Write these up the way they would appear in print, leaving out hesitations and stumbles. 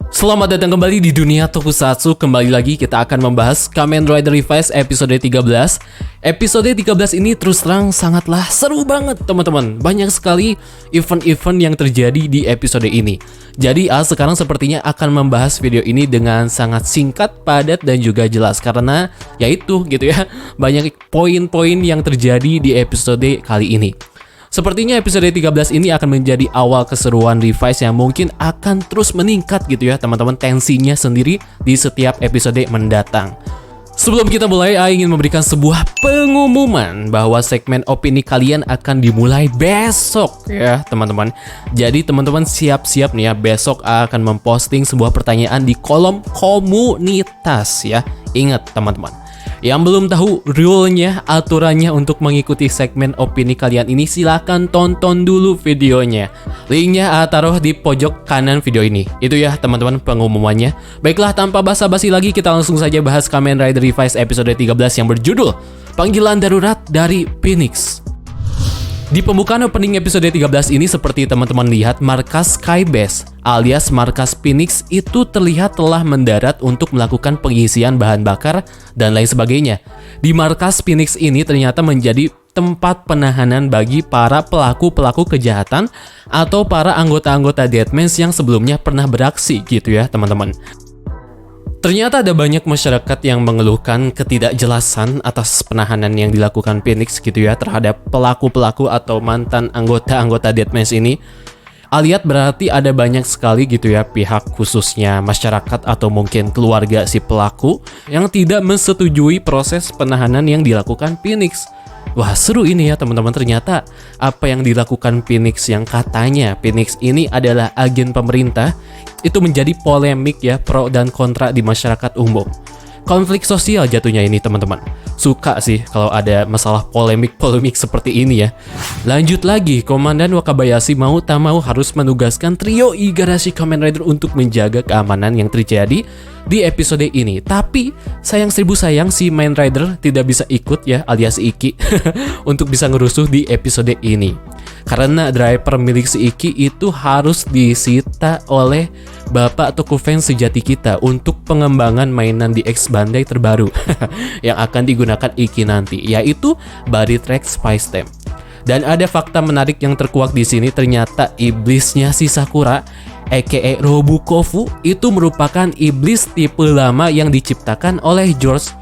Selamat datang kembali di dunia Tokusatsu. Kembali lagi kita akan membahas Kamen Rider Revice episode 13. Episode 13 ini terus terang sangatlah seru banget teman-teman. Banyak sekali event-event yang terjadi di episode ini. Jadi sekarang sepertinya akan membahas video ini dengan sangat singkat, padat, dan juga jelas. Karena yaitu gitu ya, banyak poin-poin yang terjadi di episode kali ini. Sepertinya episode 13 ini akan menjadi awal keseruan Revice yang mungkin akan terus meningkat gitu ya teman-teman, tensinya sendiri di setiap episode mendatang. Sebelum kita mulai, saya ingin memberikan sebuah pengumuman bahwa segmen opini kalian akan dimulai besok ya teman-teman. Jadi teman-teman siap-siap nih ya, besok akan memposting sebuah pertanyaan di kolom komunitas ya. Ingat teman-teman, yang belum tahu rule-nya, aturannya untuk mengikuti segmen opini kalian ini, silahkan tonton dulu videonya. Linknya taruh di pojok kanan video ini. Itu ya teman-teman pengumumannya. Baiklah, tanpa basa-basi lagi kita langsung saja bahas Kamen Rider Revice episode 13 yang berjudul Panggilan Darurat dari Phoenix. Di pembukaan opening episode 13 ini, seperti teman-teman lihat, markas Skybase alias markas Phoenix itu terlihat telah mendarat untuk melakukan pengisian bahan bakar dan lain sebagainya. Di markas Phoenix ini ternyata menjadi tempat penahanan bagi para pelaku-pelaku kejahatan atau para anggota-anggota Deadman yang sebelumnya pernah beraksi gitu ya teman-teman. Ternyata ada banyak masyarakat yang mengeluhkan ketidakjelasan atas penahanan yang dilakukan Phoenix gitu ya terhadap pelaku-pelaku atau mantan anggota-anggota Deadman ini. Aliat berarti ada banyak sekali gitu ya pihak, khususnya masyarakat atau mungkin keluarga si pelaku yang tidak menyetujui proses penahanan yang dilakukan Phoenix. Wah, seru ini ya teman-teman. Ternyata apa yang dilakukan Phoenix, yang katanya Phoenix ini adalah agen pemerintah, itu menjadi polemik ya, pro dan kontra di masyarakat umum. Konflik sosial jatuhnya ini teman-teman. Suka sih kalau ada masalah polemik seperti ini ya. Lanjut lagi, Komandan Wakabayashi mau tak mau harus menugaskan trio Igarashi Kamen Rider untuk menjaga keamanan yang terjadi di episode ini. Tapi sayang seribu sayang, si Main Rider tidak bisa ikut ya, alias Iki untuk bisa ngerusuh di episode ini. Karena driver milik si Iki itu harus disita oleh Bapak Tokufen sejati kita untuk pengembangan mainan di X Bandai terbaru yang akan digunakan Iki nanti, yaitu Body Track Spice Stamp. Dan ada fakta menarik yang terkuak di sini, ternyata iblisnya si Sakura aka Robukofu itu merupakan iblis tipe lama yang diciptakan oleh George.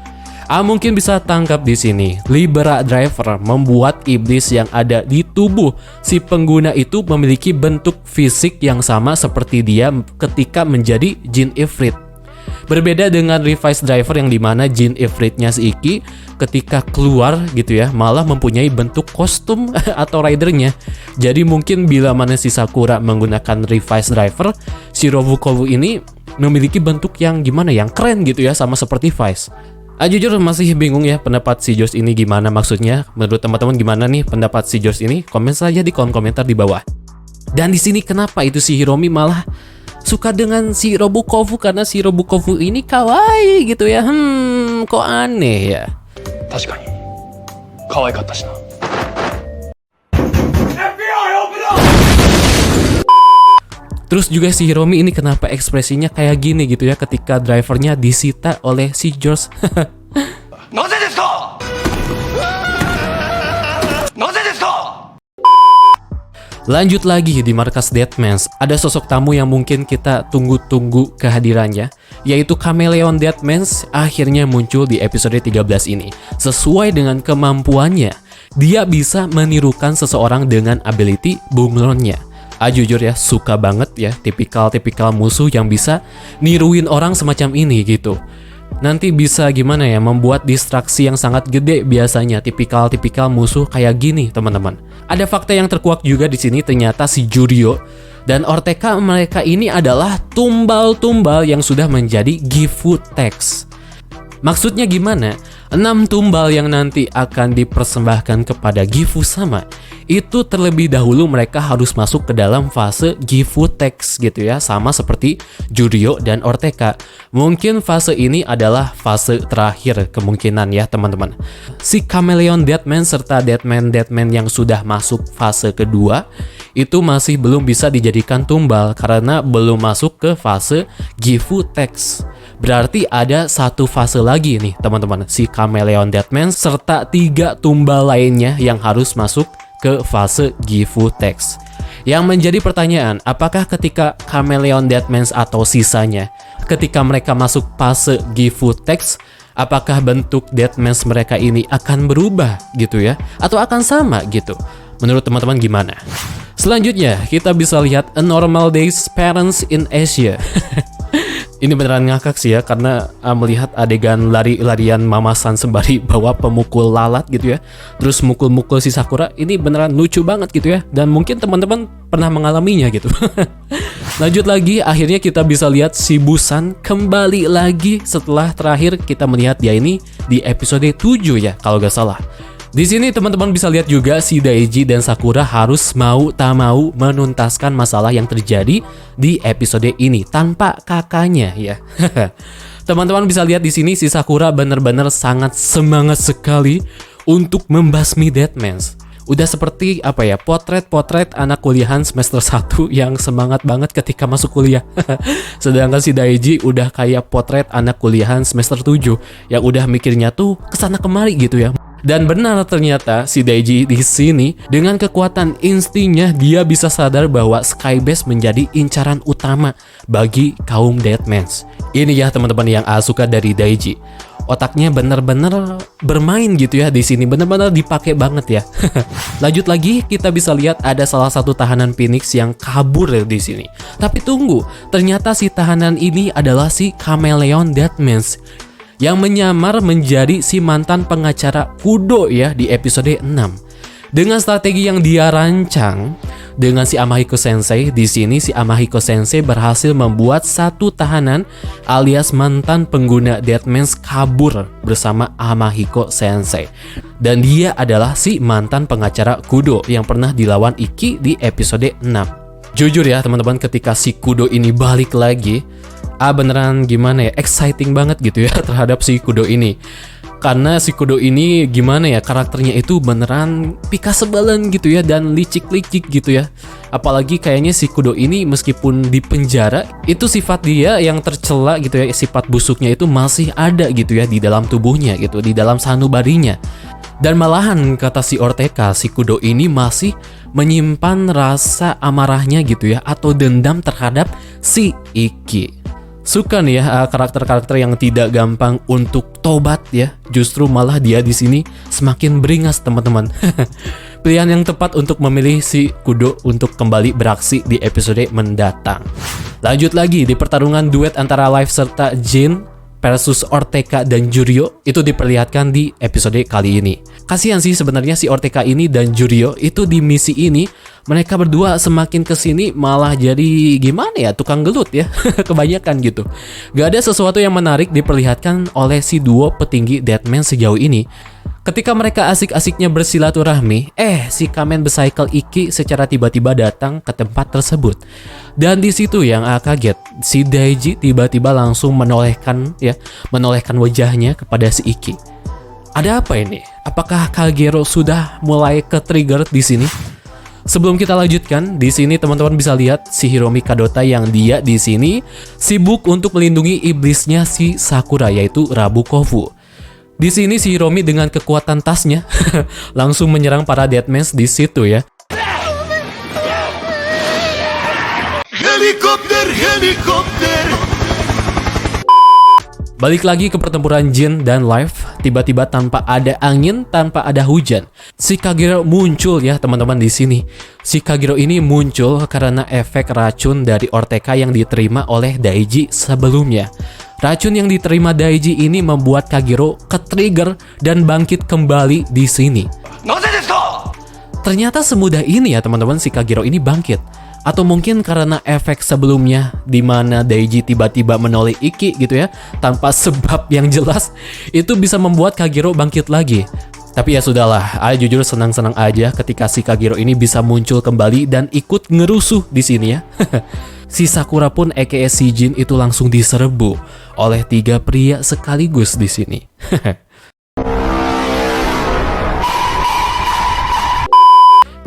Mungkin bisa tangkap di sini. Libera Driver membuat iblis yang ada di tubuh si pengguna itu memiliki bentuk fisik yang sama seperti dia ketika menjadi Jin Ifrit. Berbeda dengan Revice Driver yang dimana Jin Ifritnya si Iki ketika keluar gitu ya malah mempunyai bentuk kostum atau ridernya. Jadi mungkin bila mana si Sakura menggunakan Revice Driver, si Robukofu ini memiliki bentuk yang gimana, yang keren gitu ya, sama seperti Vice. Jujur masih bingung ya pendapat si Josh ini gimana maksudnya. Menurut teman-teman gimana nih pendapat si Josh ini? Komen saja di kolom komentar di bawah. Dan di sini kenapa itu si Hiromi malah suka dengan si Robukofu, karena si Robukofu ini kawaii gitu ya. Kok aneh ya? Tashi, kawaii katta shi na. Terus juga si Hiromi ini kenapa ekspresinya kayak gini gitu ya ketika drivernya disita oleh si George. Naze desu ka? Naze desu ka? Lanjut lagi di markas Deadman, ada sosok tamu yang mungkin kita tunggu-tunggu kehadirannya, yaitu Chameleon Deadman akhirnya muncul di episode 13 ini. Sesuai dengan kemampuannya, dia bisa menirukan seseorang dengan ability bunglonnya. Jujur ya, suka banget ya tipikal musuh yang bisa niruin orang semacam ini gitu. Nanti bisa gimana ya, membuat distraksi yang sangat gede biasanya tipikal musuh kayak gini teman-teman. Ada fakta yang terkuak juga di sini, ternyata si Juryo dan Orteka mereka ini adalah tumbal-tumbal yang sudah menjadi Gifu Text. Maksudnya gimana? 6 tumbal yang nanti akan dipersembahkan kepada Gifu sama itu terlebih dahulu mereka harus masuk ke dalam fase Gifu Text gitu ya, sama seperti Juryo dan Orteka. Mungkin fase ini adalah fase terakhir kemungkinan ya teman-teman. Si Chameleon Deadman serta Deadman yang sudah masuk fase kedua itu masih belum bisa dijadikan tumbal karena belum masuk ke fase Gifu Text. Berarti ada satu fase lagi nih teman-teman, si Chameleon Deadman serta 3 tumbal lainnya yang harus masuk ke fase Gifu Text. Yang menjadi pertanyaan, apakah ketika Chameleon Deadman atau sisanya, ketika mereka masuk fase Gifu Text, apakah bentuk Deadman mereka ini akan berubah gitu ya? Atau akan sama gitu? Menurut teman-teman gimana? Selanjutnya, kita bisa lihat A Normal Day's Parents in Asia. Ini beneran ngakak sih ya, karena melihat adegan lari-larian mamasan sembari bawa pemukul lalat gitu ya, terus mukul-mukul si Sakura, ini beneran lucu banget gitu ya, dan mungkin teman-teman pernah mengalaminya gitu. Lanjut lagi, akhirnya kita bisa lihat si Busan kembali lagi setelah terakhir kita melihat dia ini di episode 7 ya, kalau gak salah. Di sini teman-teman bisa lihat juga si Daiji dan Sakura harus mau tak mau menuntaskan masalah yang terjadi di episode ini tanpa kakaknya ya. Teman-teman bisa lihat di sini si Sakura benar-benar sangat semangat sekali untuk membasmi Deadman. Udah seperti apa ya, potret anak kuliahan semester 1 yang semangat banget ketika masuk kuliah. Sedangkan si Daiji udah kayak potret anak kuliahan semester 7 yang udah mikirnya tuh kesana kemari gitu ya. Dan benar ternyata si Daiji di sini dengan kekuatan instingnya dia bisa sadar bahwa Skybase menjadi incaran utama bagi kaum Deadmans. Ini ya teman-teman yang suka dari Daiji. Otaknya benar-benar bermain gitu ya di sini, benar-benar dipakai banget ya. Lanjut lagi, kita bisa lihat ada salah satu tahanan Phoenix yang kabur di sini. Tapi tunggu, ternyata si tahanan ini adalah si Chameleon Deadman yang menyamar menjadi si mantan pengacara Kudo ya di episode 6. Dengan strategi yang dia rancang dengan si Amahiko Sensei, di sini si Amahiko Sensei berhasil membuat satu tahanan alias mantan pengguna Deadman kabur bersama Amahiko Sensei. Dan dia adalah si mantan pengacara Kudo yang pernah dilawan Ikki di episode 6. Jujur ya teman-teman, ketika si Kudo ini balik lagi, beneran gimana ya, exciting banget gitu ya terhadap si Kudo ini. Karena si Kudo ini gimana ya, karakternya itu beneran pika sebalan gitu ya, dan licik-licik gitu ya. Apalagi kayaknya si Kudo ini meskipun di penjara, itu sifat dia yang tercela gitu ya, sifat busuknya itu masih ada gitu ya di dalam tubuhnya gitu, di dalam sanubarinya. Dan malahan kata si Orteka, si Kudo ini masih menyimpan rasa amarahnya gitu ya, atau dendam terhadap si Ikki. Suka nih ya karakter-karakter yang tidak gampang untuk tobat ya. Justru malah dia di sini semakin beringas teman-teman. Pilihan yang tepat untuk memilih si Kudo untuk kembali beraksi di episode mendatang. Lanjut lagi di pertarungan duet antara Life serta Jin versus Orteka dan Juryo itu diperlihatkan di episode kali ini. Kasihan sih sebenarnya si Orteka ini dan Juryo itu di misi ini, mereka berdua semakin kesini malah jadi gimana ya, tukang gelut ya. Kebanyakan gitu. Gak ada sesuatu yang menarik diperlihatkan oleh si duo petinggi Deadman sejauh ini. Ketika mereka asik-asiknya bersilaturahmi, si Kamen Bicycle Ikki secara tiba-tiba datang ke tempat tersebut. Dan di situ yang kaget, si Daiji tiba-tiba langsung menolehkan wajahnya kepada si Ikki. Ada apa ini? Apakah Kagero sudah mulai ke-trigger di sini? Sebelum kita lanjutkan, di sini teman-teman bisa lihat si Hiromi Kadota yang dia di sini sibuk untuk melindungi iblisnya si Sakura, yaitu Rabu Kofu. Di sini si Hiromi dengan kekuatan tasnya langsung menyerang para Deadman di situ ya. Helikopter. Balik lagi ke pertempuran Jin dan Life, tiba-tiba tanpa ada angin, tanpa ada hujan, si Kagero muncul ya teman-teman di sini. Si Kagero ini muncul karena efek racun dari Orteka yang diterima oleh Daiji sebelumnya. Racun yang diterima Daiji ini membuat Kagero ke-trigger dan bangkit kembali di sini. Ternyata semudah ini ya teman-teman si Kagero ini bangkit. Atau mungkin karena efek sebelumnya di mana Daiji tiba-tiba menoleh Ikki gitu ya, tanpa sebab yang jelas, itu bisa membuat Kagero bangkit lagi. Tapi ya sudahlah, A jujur senang-senang aja ketika si Kagero ini bisa muncul kembali dan ikut ngerusuh di sini ya. Si Sakura pun aka si Jin itu langsung diserbu oleh 3 pria sekaligus di sini.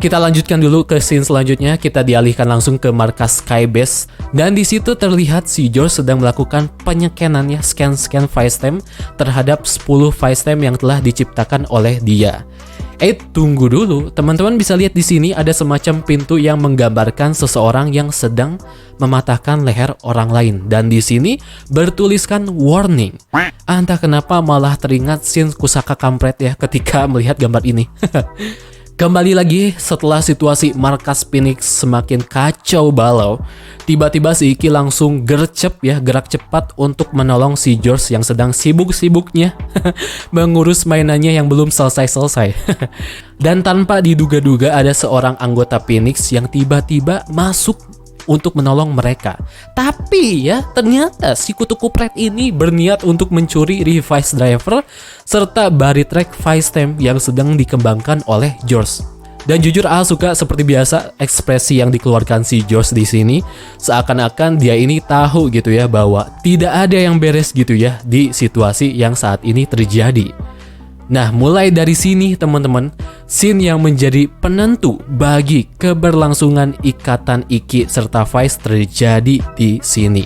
Kita lanjutkan dulu ke scene selanjutnya. Kita dialihkan langsung ke markas Skybase dan di situ terlihat si George sedang melakukan penyekenan ya, scan Facetem terhadap 10 Facetem yang telah diciptakan oleh dia. Tunggu dulu, teman-teman bisa lihat di sini ada semacam pintu yang menggambarkan seseorang yang sedang mematahkan leher orang lain dan di sini bertuliskan warning. Entah kenapa malah teringat scene Kusaka kampret ya ketika melihat gambar ini. Kembali lagi setelah situasi markas Phoenix semakin kacau balau, tiba-tiba si Iki langsung gerak cepat untuk menolong si George yang sedang sibuk-sibuknya mengurus mainannya yang belum selesai-selesai. Dan tanpa diduga-duga ada seorang anggota Phoenix yang tiba-tiba masuk untuk menolong mereka. Tapi ya ternyata si kutu kupret ini berniat untuk mencuri Revice Driver serta Baritrek Facetem yang sedang dikembangkan oleh George. Dan jujur A suka seperti biasa ekspresi yang dikeluarkan si George di sini seakan-akan dia ini tahu gitu ya bahwa tidak ada yang beres gitu ya di situasi yang saat ini terjadi. Nah, mulai dari sini teman-teman, scene yang menjadi penentu bagi keberlangsungan ikatan Iki serta Vice terjadi di sini.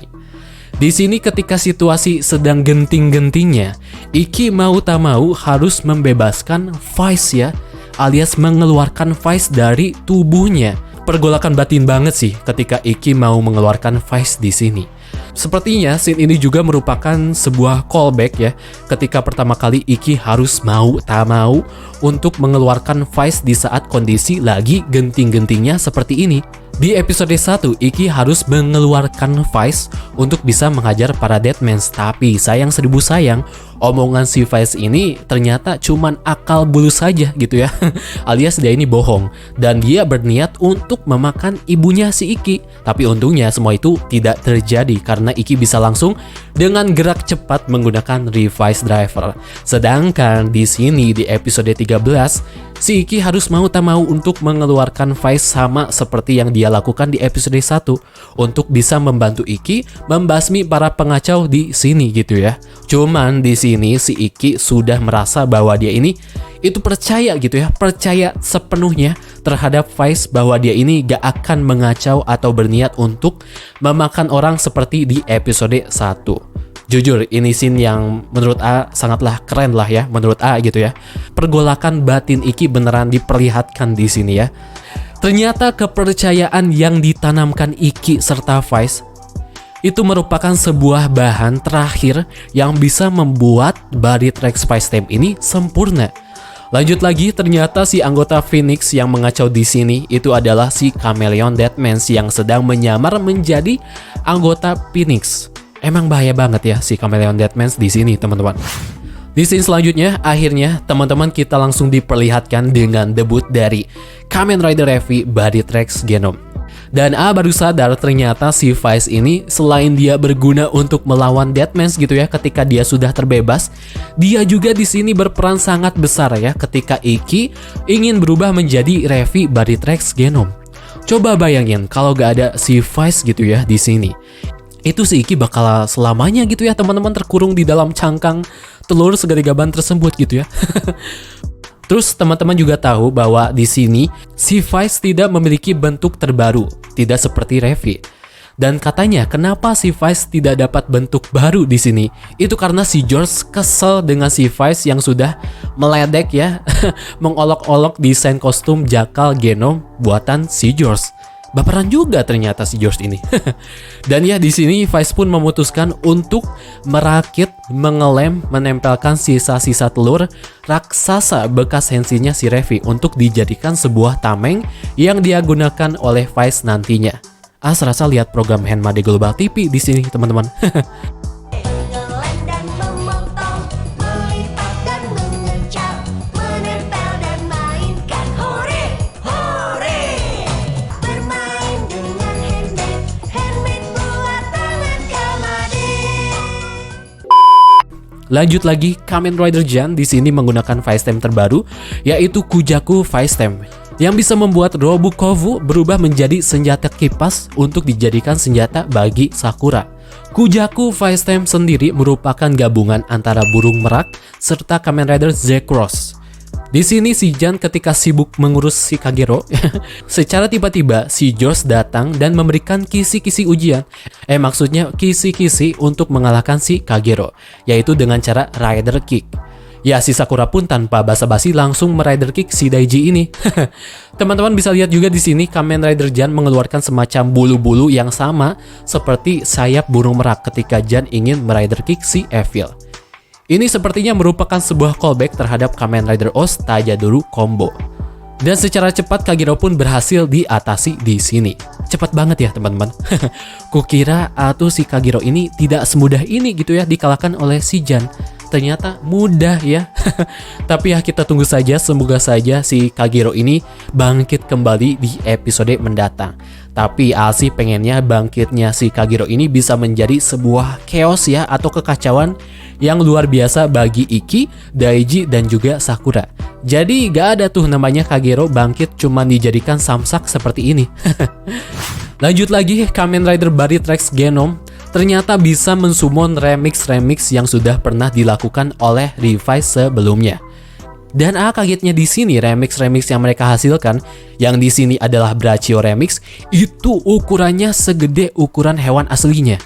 Di sini ketika situasi sedang genting-gentingnya, Iki mau tak mau harus membebaskan Vice ya, alias mengeluarkan Vice dari tubuhnya. Pergolakan batin banget sih ketika Iki mau mengeluarkan Vice di sini. Sepertinya scene ini juga merupakan sebuah callback ya, ketika pertama kali Iki harus mau tak mau untuk mengeluarkan Vice di saat kondisi lagi genting-gentingnya seperti ini. Di episode 1, Iki harus mengeluarkan Vice untuk bisa menghajar para Deadmans. Tapi sayang seribu sayang, omongan si Vice ini ternyata cuman akal bulus saja gitu ya. Alias dia ini bohong dan dia berniat untuk memakan ibunya si Iki. Tapi untungnya semua itu tidak terjadi karena Iki bisa langsung dengan gerak cepat menggunakan Revice Driver. Sedangkan di sini di episode 13, si Iki harus mau tak mau untuk mengeluarkan Vice sama seperti yang dia lakukan di episode 1 untuk bisa membantu Iki membasmi para pengacau di sini gitu ya. Cuman di sini si Iki sudah merasa bahwa dia ini itu percaya gitu ya, percaya sepenuhnya terhadap Vice bahwa dia ini gak akan mengacau atau berniat untuk memakan orang seperti di episode 1. Jujur, ini scene yang menurut A sangatlah keren lah ya, menurut A gitu ya. Pergolakan batin Iki beneran diperlihatkan di sini ya. Ternyata kepercayaan yang ditanamkan Iki serta Vice itu merupakan sebuah bahan terakhir yang bisa membuat Baritrek Facetem ini sempurna. Lanjut lagi, ternyata si anggota Phoenix yang mengacau di sini itu adalah si Chameleon Deadmans yang sedang menyamar menjadi anggota Phoenix. Emang bahaya banget ya si Chameleon Deadmans di sini, teman-teman. Di scene selanjutnya, akhirnya teman-teman kita langsung diperlihatkan dengan debut dari Kamen Rider Heavy Baritrek Genome. Dan A baru sadar ternyata si Vice ini selain dia berguna untuk melawan Deadmans gitu ya ketika dia sudah terbebas, dia juga di sini berperan sangat besar ya ketika Iki ingin berubah menjadi Heavy Baritrek Genome. Coba bayangin kalau gak ada si Vice gitu ya di sini. Itu si Iki bakal selamanya gitu ya teman-teman terkurung di dalam cangkang telur segarigaban tersebut gitu ya. Terus teman-teman juga tahu bahwa di sini si Vice tidak memiliki bentuk terbaru, tidak seperti Revi. Dan katanya kenapa si Vice tidak dapat bentuk baru di sini? Itu karena si George kesel dengan si Vice yang sudah meledek ya, mengolok-olok desain kostum jakal Genome buatan si George. Baperan juga ternyata si George ini. Dan ya di sini Vice pun memutuskan untuk merakit, mengelem, menempelkan sisa-sisa telur raksasa bekas hensinya si Revi untuk dijadikan sebuah tameng yang dia gunakan oleh Vice nantinya. Serasa lihat program Henmade Global TV di sini teman-teman. Lanjut lagi, Kamen Rider Jan di sini menggunakan Fire Stem terbaru, yaitu Kujaku Fire Stem, yang bisa membuat Robukovu berubah menjadi senjata kipas untuk dijadikan senjata bagi Sakura. Kujaku Fire Stem sendiri merupakan gabungan antara burung merak serta Kamen Rider Z-Cross. Di sini si Jan ketika sibuk mengurus si Kagero, secara tiba-tiba si George datang dan memberikan kisi-kisi ujian. Maksudnya kisi-kisi untuk mengalahkan si Kagero, yaitu dengan cara Rider Kick. Ya, si Sakura pun tanpa basa-basi langsung merider kick si Daiji ini. Teman-teman bisa lihat juga di sini Kamen Rider Jan mengeluarkan semacam bulu-bulu yang sama seperti sayap burung merak ketika Jan ingin merider kick si Evil. Ini sepertinya merupakan sebuah callback terhadap Kamen Rider Oz Tajaduru Combo. Dan secara cepat Kagero pun berhasil diatasi di sini. Cepat banget ya teman-teman. Kukira atau si Kagero ini tidak semudah ini gitu ya dikalahkan oleh si Jan. Ternyata mudah ya. Tapi ya kita tunggu saja, semoga saja si Kagero ini bangkit kembali di episode mendatang. Tapi Asi pengennya bangkitnya si Kagero ini bisa menjadi sebuah chaos ya, atau kekacauan yang luar biasa bagi Iki, Daiji, dan juga Sakura. Jadi gak ada tuh namanya Kagero bangkit cuman dijadikan samsak seperti ini. Lanjut lagi, Kamen Rider Body Tracks Genom ternyata bisa mensummon remix-remix yang sudah pernah dilakukan oleh Revice sebelumnya. Dan kagetnya di sini remix-remix yang mereka hasilkan, yang di sini adalah Brachio Remix, itu ukurannya segede ukuran hewan aslinya.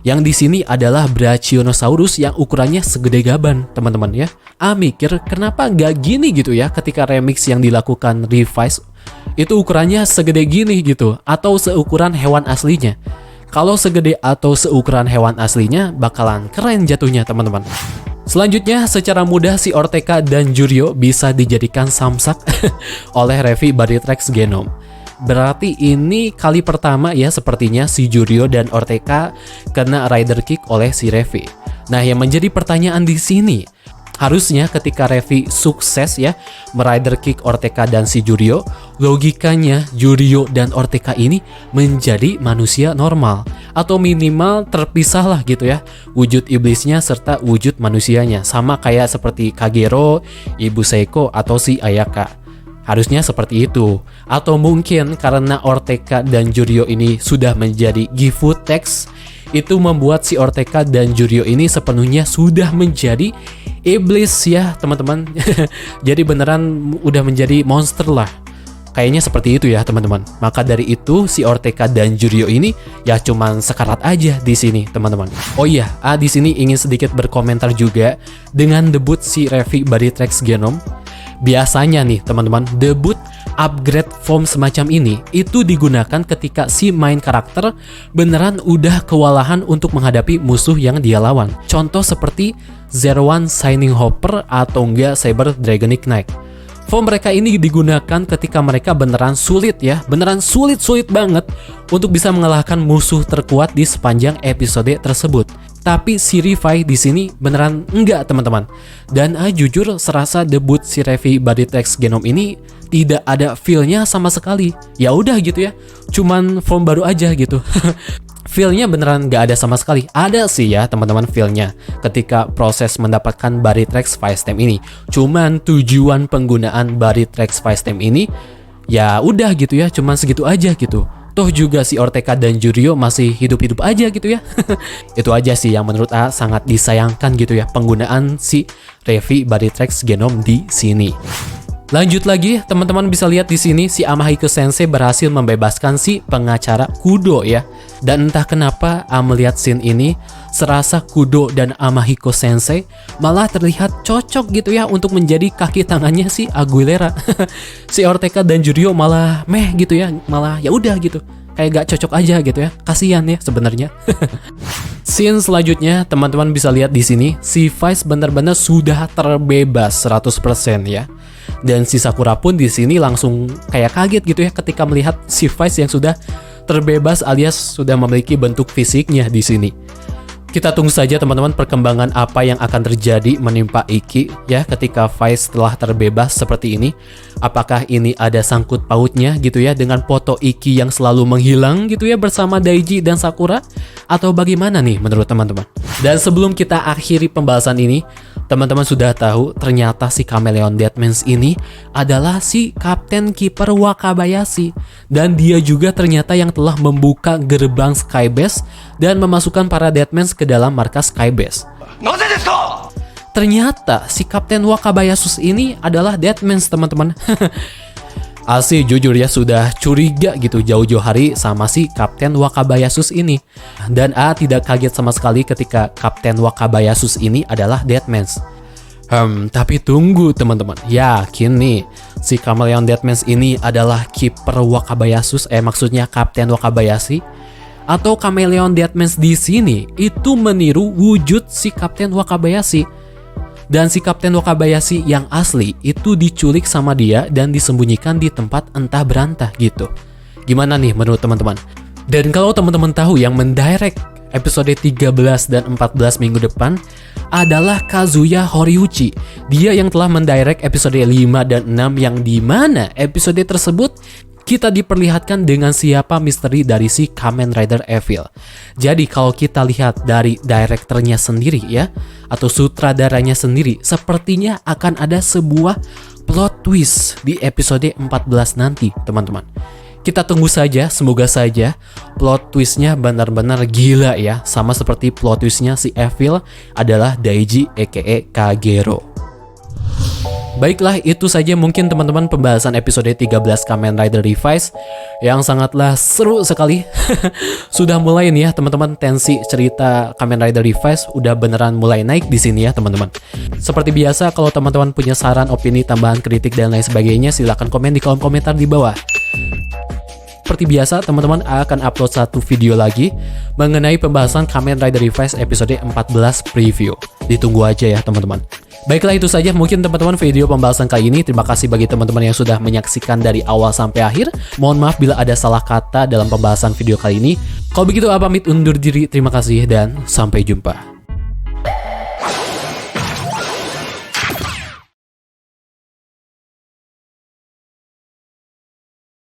Yang di sini adalah Brachionosaurus yang ukurannya segede gaban, teman-teman ya. Mikir kenapa nggak gini gitu ya ketika remix yang dilakukan Revice itu ukurannya segede gini gitu, atau seukuran hewan aslinya. Kalau segede atau seukuran hewan aslinya bakalan keren jatuhnya teman-teman. Selanjutnya secara mudah si Orteka dan Juryo bisa dijadikan samsak oleh Revi Body Tracks Genom. Berarti ini kali pertama ya sepertinya si Juryo dan Orteka kena rider kick oleh si Revi. Nah yang menjadi pertanyaan di sini, harusnya ketika Revi sukses ya merider kick Orteka dan si Juryo, logikanya Juryo dan Orteka ini menjadi manusia normal, atau minimal terpisah lah gitu ya, wujud iblisnya serta wujud manusianya, sama kayak seperti Kagero, Ibu Seiko, atau si Ayaka. Harusnya seperti itu. Atau mungkin karena Orteka dan Juryo ini sudah menjadi Gifu Text, itu membuat si Orteka dan Juryo ini sepenuhnya sudah menjadi iblis ya teman-teman. Jadi beneran udah menjadi monster lah. Kayaknya seperti itu ya teman-teman. Maka dari itu si Orteka dan Juryo ini ya cuman sekarat aja di sini teman-teman. Oh iya, di sini ingin sedikit berkomentar juga dengan debut si Revi Body Tracks Genom. Biasanya nih teman-teman, debut upgrade form semacam ini itu digunakan ketika si main karakter beneran udah kewalahan untuk menghadapi musuh yang dia lawan. Contoh seperti Zero One Shining Hopper atau enggak Saber Dragonic Knight. Form mereka ini digunakan ketika mereka beneran sulit ya, beneran sulit banget untuk bisa mengalahkan musuh terkuat di sepanjang episode tersebut. Tapi si Revi di sini beneran enggak teman-teman. Dan jujur serasa debut si Revi Body Tracks Genom ini tidak ada feel-nya sama sekali. Ya udah gitu ya, cuman form baru aja gitu. Feel-nya beneran gak ada sama sekali. Ada sih ya teman-teman feel-nya ketika proses mendapatkan Body Tracks Fire Stem ini. Cuman tujuan penggunaan Body Tracks Fire Stem ini ya udah gitu ya, cuman segitu aja gitu. Toh juga si Orteka dan Juryo masih hidup-hidup aja gitu ya. Itu aja sih yang menurut sangat disayangkan gitu ya penggunaan si Revi Body Tracks Genom di sini. Lanjut lagi, teman-teman bisa lihat di sini si Amahiko Sensei berhasil membebaskan si pengacara Kudo ya. Dan entah kenapa melihat scene ini, serasa Kudo dan Amahiko Sensei malah terlihat cocok gitu ya untuk menjadi kaki tangannya si Aguilera. Si Orteka dan Juryo malah meh gitu ya, malah ya udah gitu. Kayak gak cocok aja gitu ya. Kasihan ya sebenarnya. Scene selanjutnya teman-teman bisa lihat di sini, si Vice benar-benar sudah terbebas 100% ya. Dan si Sakura pun di sini langsung kayak kaget gitu ya ketika melihat si Vice yang sudah terbebas alias sudah memiliki bentuk fisiknya di sini. Kita tunggu saja teman-teman perkembangan apa yang akan terjadi menimpa Ikki ya ketika Vice telah terbebas seperti ini. Apakah ini ada sangkut pautnya gitu ya dengan foto Ikki yang selalu menghilang gitu ya bersama Daiji dan Sakura? Atau bagaimana nih menurut teman-teman? Dan sebelum kita akhiri pembahasan ini, teman-teman sudah tahu ternyata si Chameleon Deadman ini adalah si Kapten Kiper Wakabayashi. Dan dia juga ternyata yang telah membuka gerbang Skybase dan memasukkan para Deadman ke dalam markas Skybase. Ternyata si Kapten Wakabayashi ini adalah Deadman teman-teman. Asi jujur ya sudah curiga gitu jauh-jauh hari sama si Kapten Wakabayashi ini. Dan A tidak kaget sama sekali ketika Kapten Wakabayashi ini adalah Deadman. Tapi tunggu teman-teman, yakin nih si Chameleon Deadman ini adalah kiper Wakabayashi, maksudnya Kapten Wakabayashi? Atau Chameleon Deadman di sini itu meniru wujud si Kapten Wakabayashi? Dan si Kapten Wakabayashi yang asli itu diculik sama dia dan disembunyikan di tempat entah berantah gitu. Gimana nih menurut teman-teman? Dan kalau teman-teman tahu yang mendirect episode 13 dan 14 minggu depan adalah Kazuya Horiuchi. Dia yang telah mendirect episode 5 dan 6 yang dimana episode tersebut kita diperlihatkan dengan siapa misteri dari si Kamen Rider Evil. Jadi kalau kita lihat dari direkturnya sendiri ya, atau sutradaranya sendiri, sepertinya akan ada sebuah plot twist di episode 14 nanti teman-teman. Kita tunggu saja, semoga saja plot twistnya benar-benar gila ya. Sama seperti plot twistnya si Evil adalah Daiji aka Kagero. Baiklah, itu saja mungkin teman-teman pembahasan episode 13 Kamen Rider Revice yang sangatlah seru sekali. Sudah mulai nih ya teman-teman, tensi cerita Kamen Rider Revice udah beneran mulai naik di sini ya teman-teman. Seperti biasa, kalau teman-teman punya saran, opini, tambahan, kritik dan lain sebagainya, silahkan komen di kolom komentar di bawah. Seperti biasa, teman-teman akan upload satu video lagi mengenai pembahasan Kamen Rider Revice episode 14 preview. Ditunggu aja ya teman-teman. Baiklah, itu saja mungkin teman-teman video pembahasan kali ini. Terima kasih bagi teman-teman yang sudah menyaksikan dari awal sampai akhir. Mohon maaf bila ada salah kata dalam pembahasan video kali ini. Kalau begitu, pamit undur diri. Terima kasih dan sampai jumpa.